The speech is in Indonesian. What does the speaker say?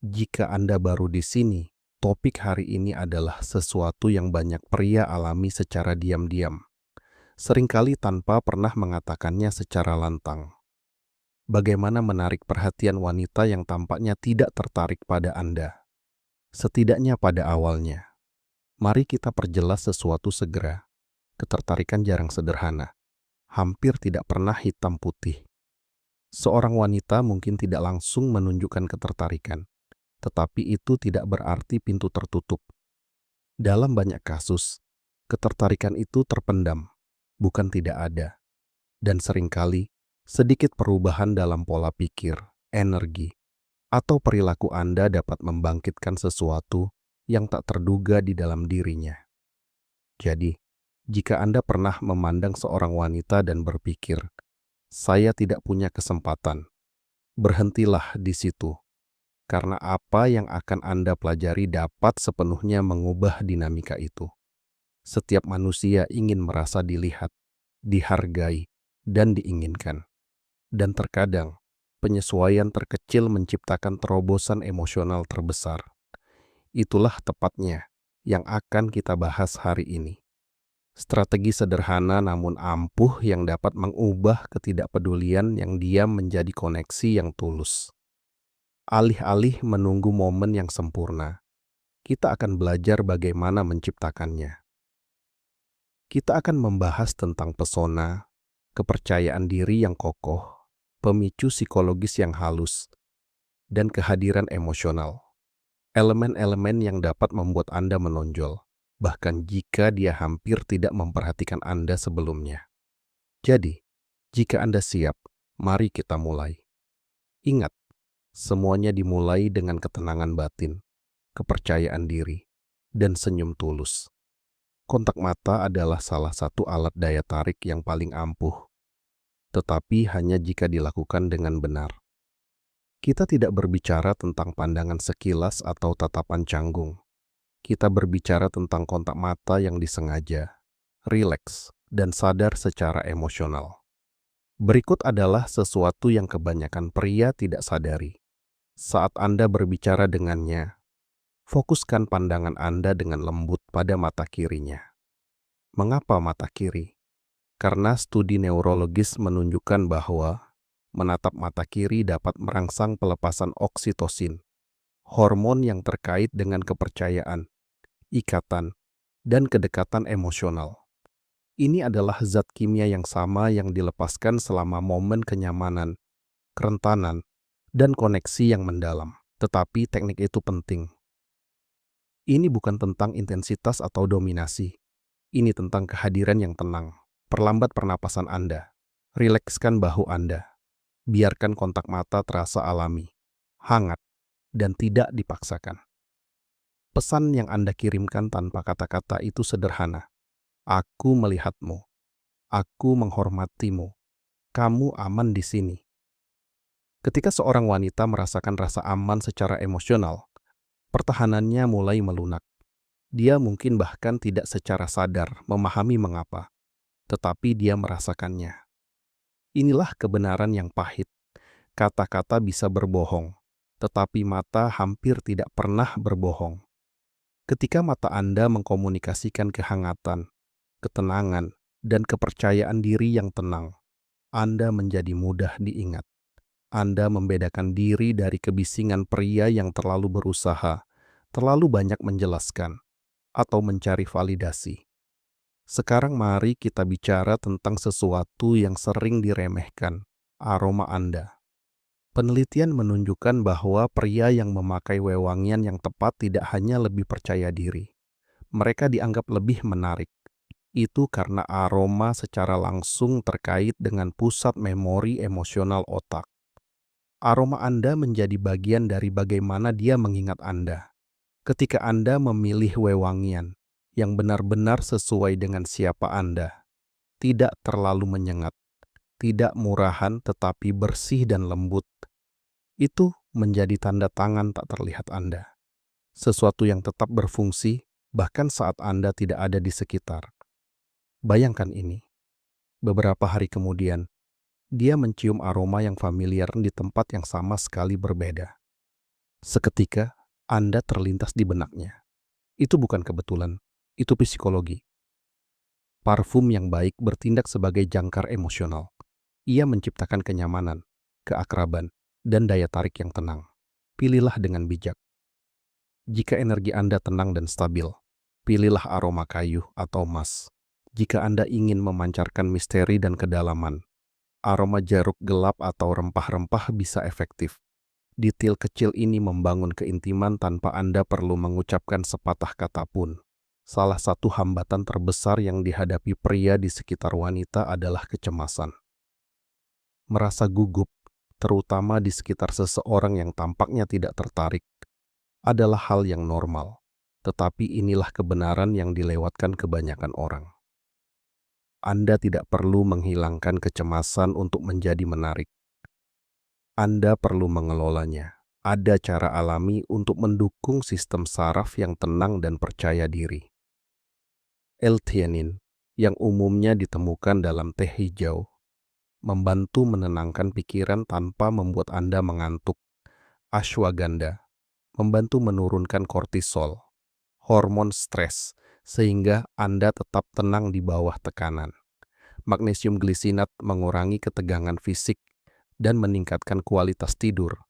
Jika Anda baru di sini, topik hari ini adalah sesuatu yang banyak pria alami secara diam-diam, seringkali tanpa pernah mengatakannya secara lantang. Bagaimana menarik perhatian wanita yang tampaknya tidak tertarik pada Anda, setidaknya pada awalnya. Mari kita perjelas sesuatu segera. Ketertarikan jarang sederhana, hampir tidak pernah hitam putih. Seorang wanita mungkin tidak langsung menunjukkan ketertarikan, tetapi itu tidak berarti pintu tertutup. Dalam banyak kasus, ketertarikan itu terpendam, bukan tidak ada. Dan seringkali, sedikit perubahan dalam pola pikir, energi, atau perilaku Anda dapat membangkitkan sesuatu yang tak terduga di dalam dirinya. Jadi, jika Anda pernah memandang seorang wanita dan berpikir, "Saya tidak punya kesempatan," berhentilah di situ. Karena apa yang akan Anda pelajari dapat sepenuhnya mengubah dinamika itu. Setiap manusia ingin merasa dilihat, dihargai, dan diinginkan. Dan terkadang, penyesuaian terkecil menciptakan terobosan emosional terbesar. Itulah tepatnya yang akan kita bahas hari ini. Strategi sederhana namun ampuh yang dapat mengubah ketidakpedulian yang diam menjadi koneksi yang tulus. Alih-alih menunggu momen yang sempurna, kita akan belajar bagaimana menciptakannya. Kita akan membahas tentang pesona, kepercayaan diri yang kokoh, pemicu psikologis yang halus, dan kehadiran emosional. Elemen-elemen yang dapat membuat Anda menonjol, bahkan jika dia hampir tidak memperhatikan Anda sebelumnya. Jadi, jika Anda siap, mari kita mulai. Ingat, semuanya dimulai dengan ketenangan batin, kepercayaan diri, dan senyum tulus. Kontak mata adalah salah satu alat daya tarik yang paling ampuh, tetapi hanya jika dilakukan dengan benar. Kita tidak berbicara tentang pandangan sekilas atau tatapan canggung. Kita berbicara tentang kontak mata yang disengaja, rileks, dan sadar secara emosional. Berikut adalah sesuatu yang kebanyakan pria tidak sadari. Saat Anda berbicara dengannya, fokuskan pandangan Anda dengan lembut pada mata kirinya. Mengapa mata kiri? Karena studi neurologis menunjukkan bahwa menatap mata kiri dapat merangsang pelepasan oksitosin, hormon yang terkait dengan kepercayaan, ikatan, dan kedekatan emosional. Ini adalah zat kimia yang sama yang dilepaskan selama momen kenyamanan, kerentanan, dan koneksi yang mendalam. Tetapi teknik itu penting. Ini bukan tentang intensitas atau dominasi. Ini tentang kehadiran yang tenang. Perlambat pernapasan Anda. Rilekskan bahu Anda. Biarkan kontak mata terasa alami, hangat, dan tidak dipaksakan. Pesan yang Anda kirimkan tanpa kata-kata itu sederhana. Aku melihatmu. Aku menghormatimu. Kamu aman di sini. Ketika seorang wanita merasakan rasa aman secara emosional, pertahanannya mulai melunak. Dia mungkin bahkan tidak secara sadar memahami mengapa, tetapi dia merasakannya. Inilah kebenaran yang pahit. Kata-kata bisa berbohong, tetapi mata hampir tidak pernah berbohong. Ketika mata Anda mengkomunikasikan kehangatan, ketenangan, dan kepercayaan diri yang tenang, Anda menjadi mudah diingat. Anda membedakan diri dari kebisingan pria yang terlalu berusaha, terlalu banyak menjelaskan, atau mencari validasi. Sekarang mari kita bicara tentang sesuatu yang sering diremehkan, aroma Anda. Penelitian menunjukkan bahwa pria yang memakai wewangian yang tepat tidak hanya lebih percaya diri. Mereka dianggap lebih menarik. Itu karena aroma secara langsung terkait dengan pusat memori emosional otak. Aroma Anda menjadi bagian dari bagaimana dia mengingat Anda. Ketika Anda memilih wewangian yang benar-benar sesuai dengan siapa Anda, tidak terlalu menyengat, tidak murahan tetapi bersih dan lembut, itu menjadi tanda tangan tak terlihat Anda. Sesuatu yang tetap berfungsi bahkan saat Anda tidak ada di sekitar. Bayangkan ini. Beberapa hari kemudian, dia mencium aroma yang familiar di tempat yang sama sekali berbeda. Seketika, Anda terlintas di benaknya. Itu bukan kebetulan, itu psikologi. Parfum yang baik bertindak sebagai jangkar emosional. Ia menciptakan kenyamanan, keakraban, dan daya tarik yang tenang. Pilihlah dengan bijak. Jika energi Anda tenang dan stabil, pilihlah aroma kayu atau emas. Jika Anda ingin memancarkan misteri dan kedalaman, aroma jeruk gelap atau rempah-rempah bisa efektif. Detail kecil ini membangun keintiman tanpa Anda perlu mengucapkan sepatah kata pun. Salah satu hambatan terbesar yang dihadapi pria di sekitar wanita adalah kecemasan. Merasa gugup, terutama di sekitar seseorang yang tampaknya tidak tertarik, adalah hal yang normal. Tetapi inilah kebenaran yang dilewatkan kebanyakan orang. Anda tidak perlu menghilangkan kecemasan untuk menjadi menarik. Anda perlu mengelolanya. Ada cara alami untuk mendukung sistem saraf yang tenang dan percaya diri. L-theanine, yang umumnya ditemukan dalam teh hijau, membantu menenangkan pikiran tanpa membuat Anda mengantuk. Ashwagandha membantu menurunkan kortisol, hormon stres, sehingga Anda tetap tenang di bawah tekanan. Magnesium glisinat mengurangi ketegangan fisik dan meningkatkan kualitas tidur.